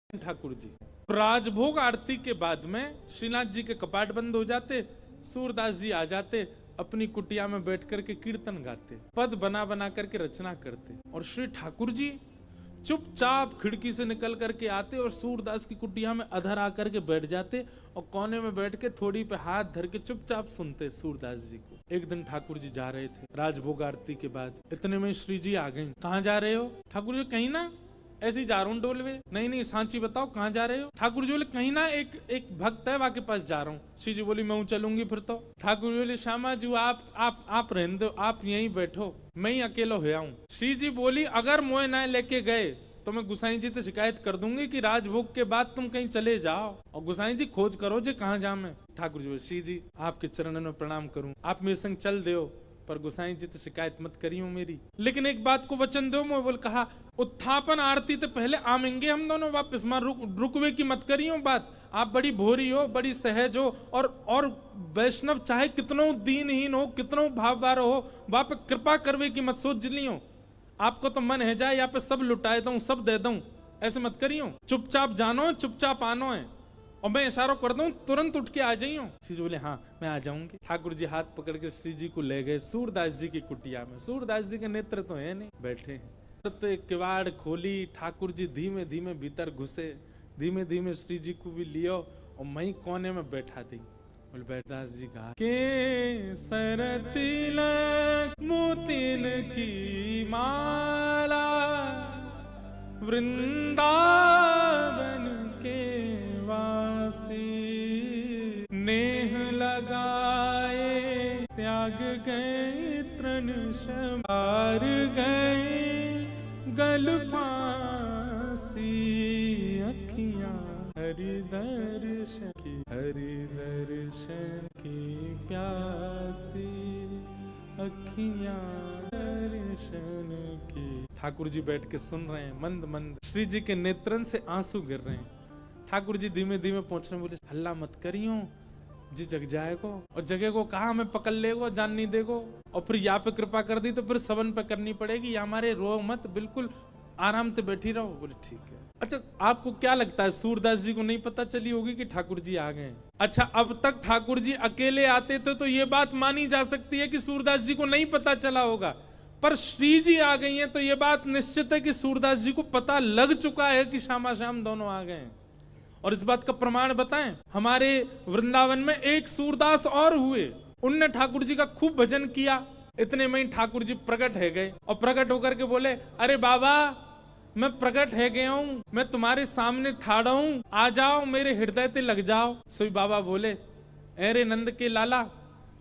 ठाकुर जी राजभोग आरती के बाद में श्रीनाथ जी के कपाट बंद हो जाते, सूरदास जी आ जाते, अपनी कुटिया में बैठ करके कीर्तन गाते, पद बना बना करके रचना करते, और श्री ठाकुर जी चुपचाप खिड़की से निकल करके आते और सूरदास की कुटिया में अधर आकर के बैठ जाते और कोने में बैठ के थोड़ी पे हाथ धर के चुपचाप सुनते सूरदास जी को। एक दिन ठाकुर जी जा रहे थे राजभोग आरती के बाद, इतने में श्री जी आ गई। कहाँ जा रहे हो? ठाकुर जी कहीं ना ऐसे ही जा रहा हूँ डोलवे। नहीं सांची बताओ कहाँ जा रहे हो? ठाकुर जी बोले कहीं ना एक भक्त है वहां के पास जा रहा हूँ। श्री जी बोली मैं चलूंगी फिर तो। ठाकुर जी बोले श्यामा जी आप रहने दो, आप यहीं बैठो, मैं ही अकेला हो आऊं। श्री जी बोली अगर मोए न लेके गए तो मैं गुसाई जी से शिकायत कर दूंगी कि राजभोग के बाद तुम कहीं चले जाओ और गुसाई जी खोज करो जे कहाँ जा मैं। ठाकुर जी बोले श्री जी आपके चरणों में प्रणाम करूं, आप मेरे संग चल दो, पर गुसाई जी तो शिकायत मत करियो मेरी, लेकिन एक बात को वचन दो। मैं बोल कहा उत्थापन आरती तो पहले आमेंगे हम दोनों वापस, मां रुकवे की मत करियो बात। आप बड़ी भोरी हो, बड़ी सहज हो, और वैष्णव चाहे कितनो दीनहीन हो, कितनो भाववार हो, वहां पे कृपा करवे की मत सोच लियो। आपको तो मन है जाए यहाँ पे सब लुटाए दूं, सब दे दूं, ऐसे मत करियो। चुपचाप जानो, चुपचाप आनो है, और मैं इशारा कर दूं तुरंत उठ के आ जाइयो। श्री जी बोले हाँ मैं आ जाऊंगी। ठाकुर जी हाथ पकड़ के श्री जी को ले गए सूरदास जी की कुटिया में। सूरदास जी के नेत्र तो है नहीं, बैठे हैं। तो किवाड़ खोली, ठाकुर जी धीमे धीमे भीतर घुसे, धीमे धीमे श्री जी को भी लियो और मैं कोने में बैठा दी। बोले बैठदास जी कहा के सरतिलक मोतिन की माला वृंदावन के वासी, नेह लगाए त्याग गए तृण शमार गए गल फांसी, अखियां हरि दर्शन की प्यासी, अखियां दर्शन की। ठाकुर जी बैठ के सुन रहे हैं, मंद मंद श्री जी के नेत्रन से आंसू गिर रहे हैं। ठाकुर जी धीमे धीमे पहुंच रहे, बोले हल्ला मत करियो जी, जग जाएगो, और जगह को कहा हमें पकड़ लेगो, जान नहीं देगो, और फिर यहाँ पे कृपा कर दी तो फिर सबन पे करनी पड़ेगी, या हमारे रो मत, बिल्कुल आराम से बैठी रहो। बोले ठीक है। अच्छा आपको क्या लगता है सूरदास जी को नहीं पता चली होगी कि ठाकुर जी आ गए? अच्छा अब तक ठाकुर जी अकेले आते थे तो ये बात मानी जा सकती है कि सूरदास जी को नहीं पता चला होगा, पर श्री जी आ गई हैं तो ये बात निश्चित है कि सूरदास जी को पता लग चुका है कि श्यामा श्याम दोनों आ गए। और इस बात का प्रमाण बताएं, हमारे वृंदावन में एक सूरदास और हुए, उनने ठाकुर जी का खूब भजन किया। इतने में ही ठाकुर जी प्रकट है गए और प्रकट होकर के बोले अरे बाबा मैं प्रकट है गया हूँ, मैं तुम्हारे सामने ठाड़ा हूँ, आ जाओ मेरे हृदय ते लग जाओ। सोई बाबा बोले अरे नंद के लाला,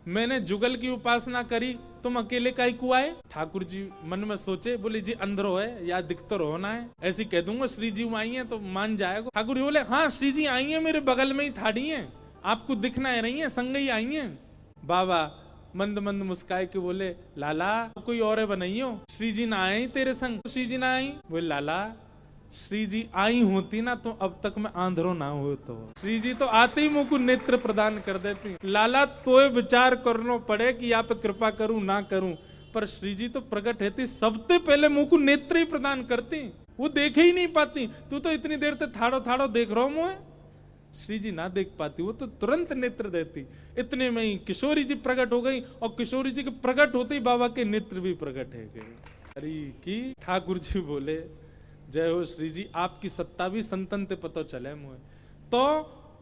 मैंने जुगल की उपासना करी, तुम अकेले काहे को आए? ठाकुर जी मन में सोचे, बोले जी अंदरो है या दिख तो रोना है, ऐसे कह दूंगा श्री जी आई है तो मान जाएगा। ठाकुर जी बोले हाँ श्री जी आई है, मेरे बगल में ही ठाड़ी है, आपको दिखना है रही है, संग ही आई है। बाबा मंद मंद मुस्काए के बोले लाला कोई और बनाइयो, श्री जी ना आई तेरे संग? श्री जी ना आई? बोले लाला श्री जी आई होती ना तो अब तक मैं आंधरो ना हो, तो श्री जी तो आते ही मुझको नेत्र प्रदान कर देती। लाला तो विचार करना पड़े कि यहाँ पे कृपा करूं ना करूं, पर श्री जी तो प्रकट है सबसे पहले मुझको नेत्र ही प्रदान करती, वो देखे ही नहीं पाती। तू तो इतनी देर तक थाड़ो थाड़ो देख रहा हूं मुझे, श्री जी ना देख पाती, वो तो तुरंत नेत्र देती। इतने में ही किशोरी जी प्रकट हो गई और किशोरी जी के प्रकट होते ही बाबा के नेत्र भी प्रकट है गए। अरे की ठाकुर जी बोले जय हो श्री जी, आपकी सत्ता भी संतन ते पता चले मुझे। तो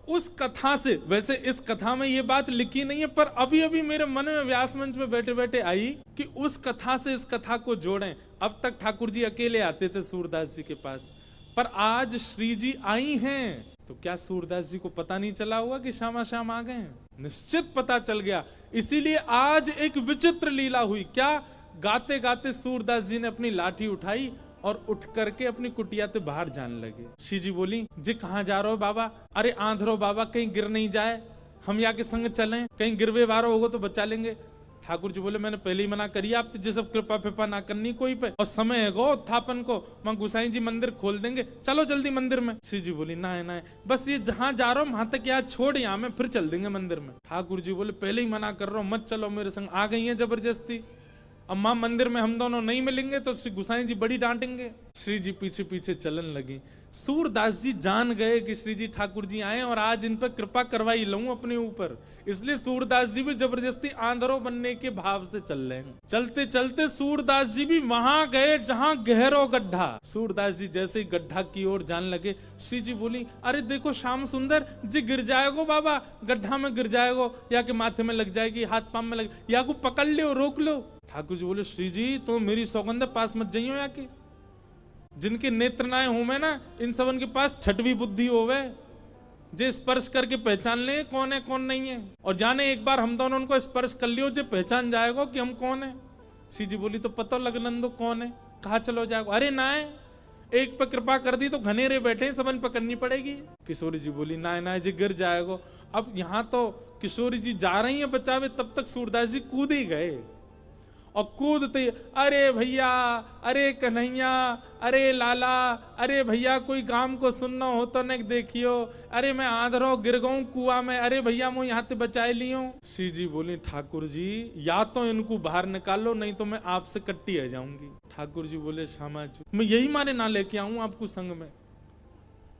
उस कथा से, वैसे इस कथा में ये बात लिखी नहीं है, पर अभी अभी मेरे मन में व्यास मंच में बैठे बैठे आई कि उस कथा से इस कथा को जोड़ें। अब तक ठाकुर जी अकेले आते थे सूरदास जी के पास, पर आज श्री जी आई हैं, तो क्या सूरदास जी को पता नहीं चला हुआ कि श्यामा श्याम आ गए? निश्चित पता चल गया। इसीलिए आज एक विचित्र लीला हुई। क्या गाते गाते सूरदास जी ने अपनी लाठी उठाई और उठ करके अपनी कुटिया से बाहर जाने लगे। श्री जी बोली जी कहाँ जा रहे हो बाबा? अरे आंधरो बाबा, कहीं गिर नहीं जाए, हम यहाँ के संग चलें, कहीं गिरवे वारो होगा तो बचा लेंगे। ठाकुर जी बोले मैंने पहले ही मना करी आप तो, सब कृपा फिपा ना करनी कोई पे, और समय है गो उत्थापन को, वहां गुसाई जी मंदिर खोल देंगे, चलो जल्दी मंदिर में। श्री जी बोली ना है ना है, बस ये जहां जा रहा हूँ वहां तक यहाँ छोड़, यहाँ में फिर चल देंगे मंदिर में। ठाकुर जी बोले पहले ही मना कर रहा हूँ, मत चलो मेरे संग। आ गई है जबरदस्ती, अब माँ मंदिर में हम दोनों नहीं मिलेंगे तो श्री गुसाई जी बड़ी डांटेंगे। श्री जी पीछे पीछे चलन लगी। सूरदास जी जान गए कि श्री जी ठाकुर जी आए और आज इन पर कृपा करवाई लूं अपने ऊपर, इसलिए सूरदास जी भी जबरदस्ती आंधरो बनने के भाव से चल रहे हैं। चलते चलते सूरदास जी भी वहां गए जहां गहरो गड्ढा। सूरदास जी जैसे ही गड्ढा की ओर जाने लगे, श्री जी बोली, अरे देखो श्याम सुंदर जी गिर जाएगो बाबा, गड्ढा में गिर जाएगो, या के माथे में लग जाएगी, हाथ पांव में लग, या को पकड़ लो, रोक लो। ठाकुर जी बोले, श्री जी तो मेरी सौगंध पास मत जाइयो, या के जिनके नेत्र नाए हो में ना, इन सबन के पास छठवीं बुद्धि होवे, जे स्पर्श करके पहचान ले कौन है कौन नहीं है, और जाने एक बार हम दोनों उनको स्पर्श कर लियो, जे पहचान जाएगा कि हम कौन है। श्री जी बोली, तो पता लग नंदो कौन है, कहा चलो जाएगा। अरे ना है, एक पे कृपा कर दी तो घनेरे बैठे सबन पकड़नी पड़ेगी। किशोरी जी बोली, ना ना जी गिर जाएगा। अब यहां तो किशोरी जी जा रही है बचावे, तब तक सूरदास जी कूद ही गए, और कूदते, अरे भैया, अरे कन्हैया, अरे लाला, अरे भैया कोई काम को सुनना हो तो न देखियो, अरे मैं आंधरो गिर गऊं कुआ में, अरे भैया मैं यहाँ से बचाए लियो। श्री जी बोली, ठाकुर जी या तो इनको बाहर निकालो, नहीं तो मैं आपसे कट्टी आ जाऊंगी। ठाकुर जी बोले, श्यामा जी मैं यही मारे ना लेके आऊं आपको संग में,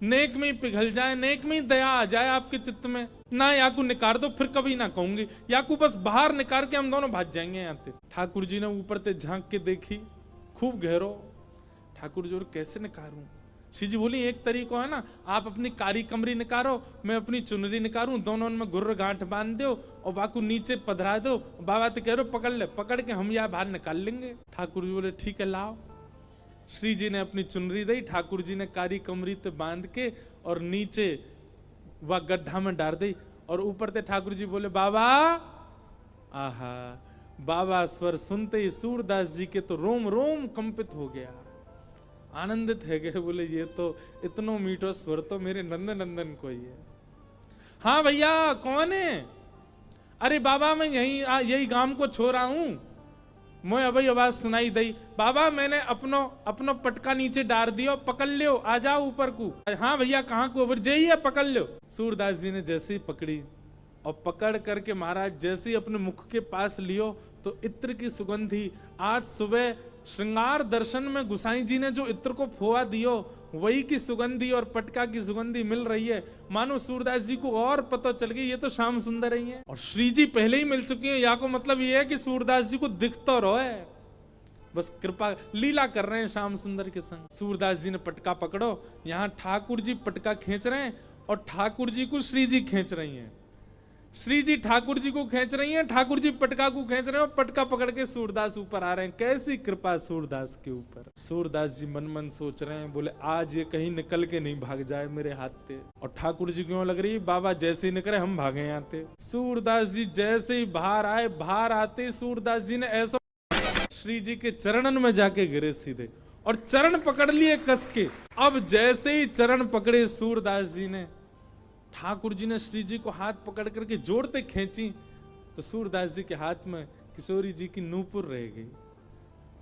नेक में ही पिघल जाए, नेक में ही दया आ जाए आपके चित्त में ना, याकू निकाल दो, फिर कभी ना कहूंगी, याकू बस बाहर निकाल के हम दोनों भाग जाएंगे यहाँ से। ठाकुर जी ने ऊपर से झांक के देखी, खूब गहरो। ठाकुर जी, कैसे निकालूं? श्री जी बोली, एक तरीका है ना, आप अपनी कारी कमरी निकालो, मैं अपनी चुनरी निकालूं, दोनों में गुर्र गांठ बांध दो और बाकू नीचे पधरा दो, बाबा तो कह रहे पकड़ ले, पकड़ के हम यहाँ बाहर निकाल लेंगे। ठाकुर जी बोले, ठीक है लाओ। श्री जी ने अपनी चुनरी दी, ठाकुर जी ने कारी कमरी ते बांध के और नीचे वह गड्ढा में डाल दी, और ऊपर ते ठाकुर जी बोले, बाबा। आहा, बाबा स्वर सुनते ही सूरदास जी के तो रोम रोम कंपित हो गया, आनंदित है गए, बोले ये तो इतनो मीठो स्वर तो मेरे नंदन नंदन को ही है। हाँ भैया कौन है? अरे बाबा मैं यही गांव को छोड़ा हूं, मैं अभी आवाज सुनाई दई, बाबा मैंने अपनो पटका नीचे डाल दियो, पकड़ लियो, आ जाओ ऊपर को। हाँ भैया कहाँ को? जई है, पकड़ लियो। सूरदास जी ने जैसे ही पकड़ी और पकड़ करके महाराज जैसे ही अपने मुख के पास लियो तो इत्र की सुगंधी, आज सुबह श्रृंगार दर्शन में गुसाई जी ने जो इत्र को फोआ दियो वही की सुगंधी और पटका की सुगंधी मिल रही है, मानो सूरदास जी को और पता चल गई ये तो श्याम सुंदर ही है, और श्री जी पहले ही मिल चुकी है। या को मतलब ये है कि सूरदास जी को दिख तो रहो है, बस कृपा लीला कर रहे हैं श्याम सुंदर के संग। सूरदास जी ने पटका पकड़ो, यहाँ ठाकुर जी पटका खींच रहे हैं और ठाकुर जी को श्री जी खींच रही हैं, श्री जी ठाकुर जी को खींच रही हैं, ठाकुर जी पटका को खींच रहे हैं, पटका पकड़ के सूरदास ऊपर आ रहे हैं। कैसी कृपा सूरदास के ऊपर। सूरदास जी मन मन सोच रहे हैं, बोले आज ये कहीं निकल के नहीं भाग जाए मेरे हाथ से। और ठाकुर जी क्यों लग रही, बाबा जैसे ही निकले हम भागे आते। सूरदास जी जैसे ही बाहर आए, बाहर आते सूरदास जी ने ऐसा श्री जी के चरणन में जाके गिरे सीधे और चरण पकड़ लिए कस के। अब जैसे ही चरण पकड़े सूरदास जी ने, ठाकुर जी ने श्री जी को हाथ पकड़ करके जोड़ते खींची तो सूरदास जी के हाथ में किशोरी जी की नूपुर रह गई,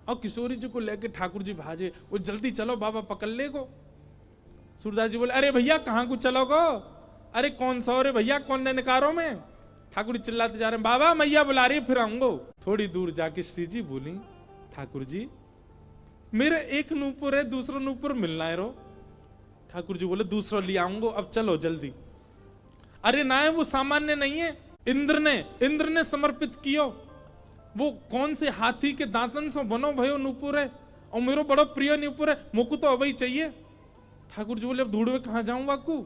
और किशोरी जी को लेके ठाकुर जी भाजे, वो जल्दी चलो बाबा पकड़ ले को। सूरदास जी बोले, अरे भैया कहाँ को चलो गो, अरे कौन सा रे भैया, कौन ने निकारो में। ठाकुर जी चिल्लाते जा रहे हैं, बाबा मैया बुला रही फिर आऊंगो। थोड़ी दूर जाके श्री जी बोली, ठाकुर जी मेरे एक नूपुर है, दूसरा नूपुर मिलना है रो। ठाकुर जी बोले, दूसरा ले आऊंगो, अब चलो जल्दी। अरे ना है, वो सामान्य नहीं है, इंद्र ने समर्पित कियो, वो कौन से हाथी के दांतन से बनो भयो नूपुर है, और मेरो बड़ो प्रिय नूपुर है, मुकु तो अभी चाहिए। ठाकुर जी बोले, अब ढूंढवे कहां जाऊं बाकू,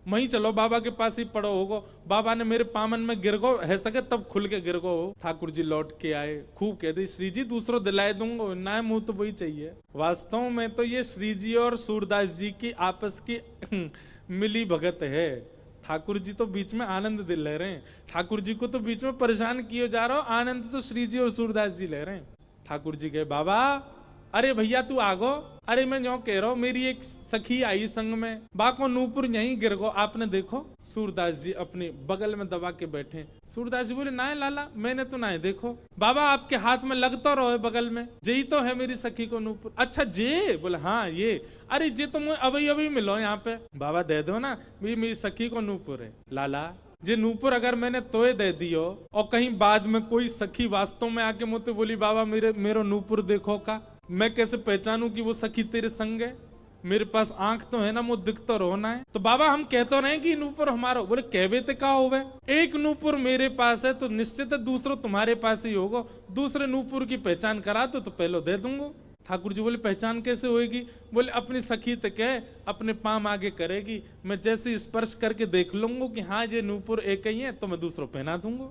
वहीं चलो बाबा के पास ही पड़ो होगो, बाबा ने मेरे पामन में गिर गो है सके तब खुल के गिर गो। ठाकुर जी लौट के आए, खूब कह दी, श्री जी दूसरो दिलाए दूंगो, ना मुंह तो वही चाहिए। वास्तव में तो ये श्री जी और सूरदास जी की आपस की मिली भगत है। ठाकुर जी तो बीच में आनंद दिल ले रहे हैं, ठाकुर जी को तो बीच में परेशान किए जा रहा हो, आनंद तो श्री जी और सूरदास जी ले रहे हैं। ठाकुर जी कहे, बाबा अरे भैया तू आगो, अरे मैं जो कह रहा हूं, मेरी एक सखी आई संग में, बाको नूपुर यहीं गिर गो, आपने देखो। सूरदास जी अपने बगल में दबा के बैठे। सूरदास जी बोले, ना है लाला, मैंने तो ना है देखो। बाबा आपके हाथ में लग तो रहो बगल में, जेही तो है मेरी सखी को नूपुर। अच्छा जे? बोले हाँ ये। अरे जे तो मैं अभी मिलो यहाँ पे। बाबा दे दो ना, मेरी सखी को नूपुर है। लाला जे नूपुर अगर मैंने तोय दे दियो और कहीं बाद में कोई सखी वास्तव में आके मुझे बोली, बाबा मेरो नूपुर देखो का, मैं कैसे पहचानूं कि वो सखी तेरे संग है? मेरे पास आंख तो है ना, मुझ दिख तो रोना है। तो बाबा हम कहते रहे कि नूपुर हमारा, बोले कहवे ते का होवे, एक नूपुर मेरे पास है तो निश्चित है दूसरा तुम्हारे पास ही होगा। दूसरे नूपुर की पहचान करा तो पहले दे दूंगा। ठाकुर जी बोले पहचान कैसे होएगी? बोले अपनी सखी तक है, अपने पाम आगे करेगी, मैं जैसे स्पर्श करके देख लूंगा कि हाँ ये नूपुर एक ही है तो मैं दूसरों पहना दूंगा।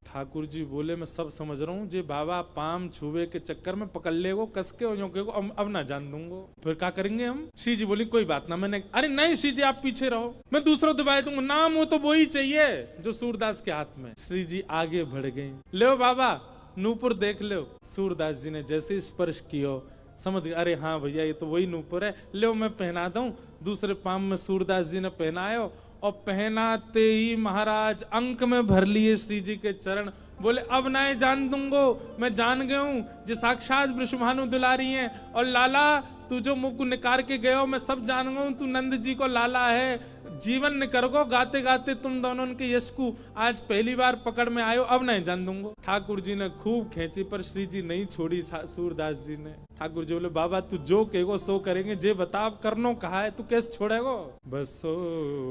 ठाकुर जी बोले मैं सब समझ रहा हूँ, जे बाबा पाम छुए के चक्कर में पकड़ लेगो कस के अब ना जान दूंगा, फिर क्या करेंगे हम? श्री जी बोली कोई बात ना। मैंने अरे नहीं श्री जी आप पीछे रहो, मैं दूसरों दबाए दूंगा, नाम हो तो वो ही चाहिए जो सूरदास के हाथ में। श्री जी आगे बढ़ गई, ले बाबा नूपुर देख लो। सूरदास जी ने जैसे स्पर्श किया समझ गए, अरे हाँ भैया ये तो वही नूपुर है, ले मैं पहना दूं। दूसरे पाम में सूरदास जी ने पहनायो और पहनाते ही महाराज अंक में भर लिए श्री जी के चरण। बोले अब ना जान दूंगो, मैं जान गया हूं जो साक्षात वृषभानु दुलारी हैं, और लाला तू जो मुख को निकार के गयो मैं सब जान गया हूं, तू नंद जी को लाला है। जीवन निकर गो गाते गाते तुम दोनों के यश को आज पहली बार पकड़ में आयो, अब नहीं जान दूंगो। ठाकुर जी ने खूब खींची पर श्री जी नहीं छोड़ी सूरदास जी ने। ठाकुर जी बोले बाबा तू जो कहेगो सो करेंगे, जे बता करनो कहा है, तू कैसे छोड़ेगो? बसो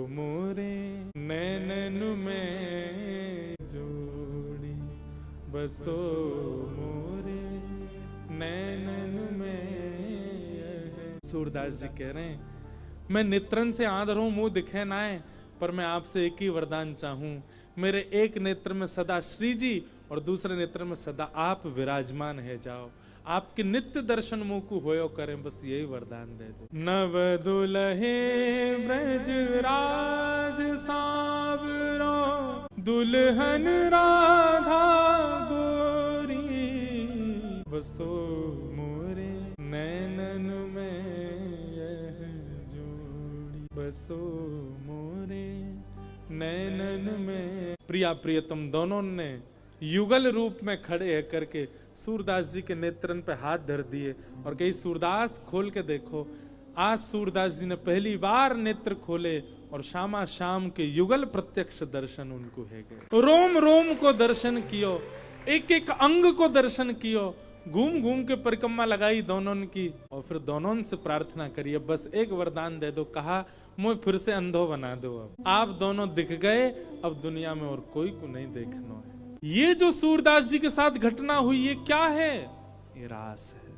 मोरे नैनन में जोड़ी, बसो मोरे नैनन में। सूरदास जी कह रहे हैं मैं नेत्रन से आंध हूं, मुंह दिखे ना है, पर मैं आपसे एक ही वरदान चाहूं, मेरे एक नेत्र में सदा श्री जी और दूसरे नेत्र में सदा आप विराजमान है जाओ, आपके नित्य दर्शन मुंह को होयो करें, बस यही वरदान दे दो। नव दुल्हे ब्रज राज सावरो, दुल्हन राधा गोरी, बसो मोरे नैनन में यह जोड़ी, बसो मोरे नैनन में। प्रिया प्रियतम दोनों ने युगल रूप में खड़े है करके सूरदास जी के नेत्रन पे हाथ धर दिए और कही सूरदास खोल के देखो। आज सूरदास जी ने पहली बार नेत्र खोले और श्यामा श्याम के युगल प्रत्यक्ष दर्शन उनको है गए। रोम रोम को दर्शन कियो, एक एक अंग को दर्शन कियो, घूम घूम के परिक्रमा लगाई दोनों की और फिर दोनों से प्रार्थना करिए बस एक वरदान दे दो। कहा मुझे फिर से अंधो बना दो, अब आप दोनों दिख गए, अब दुनिया में और कोई को नहीं देखना है। ये जो सूरदास जी के साथ घटना हुई ये क्या है? ये रास है।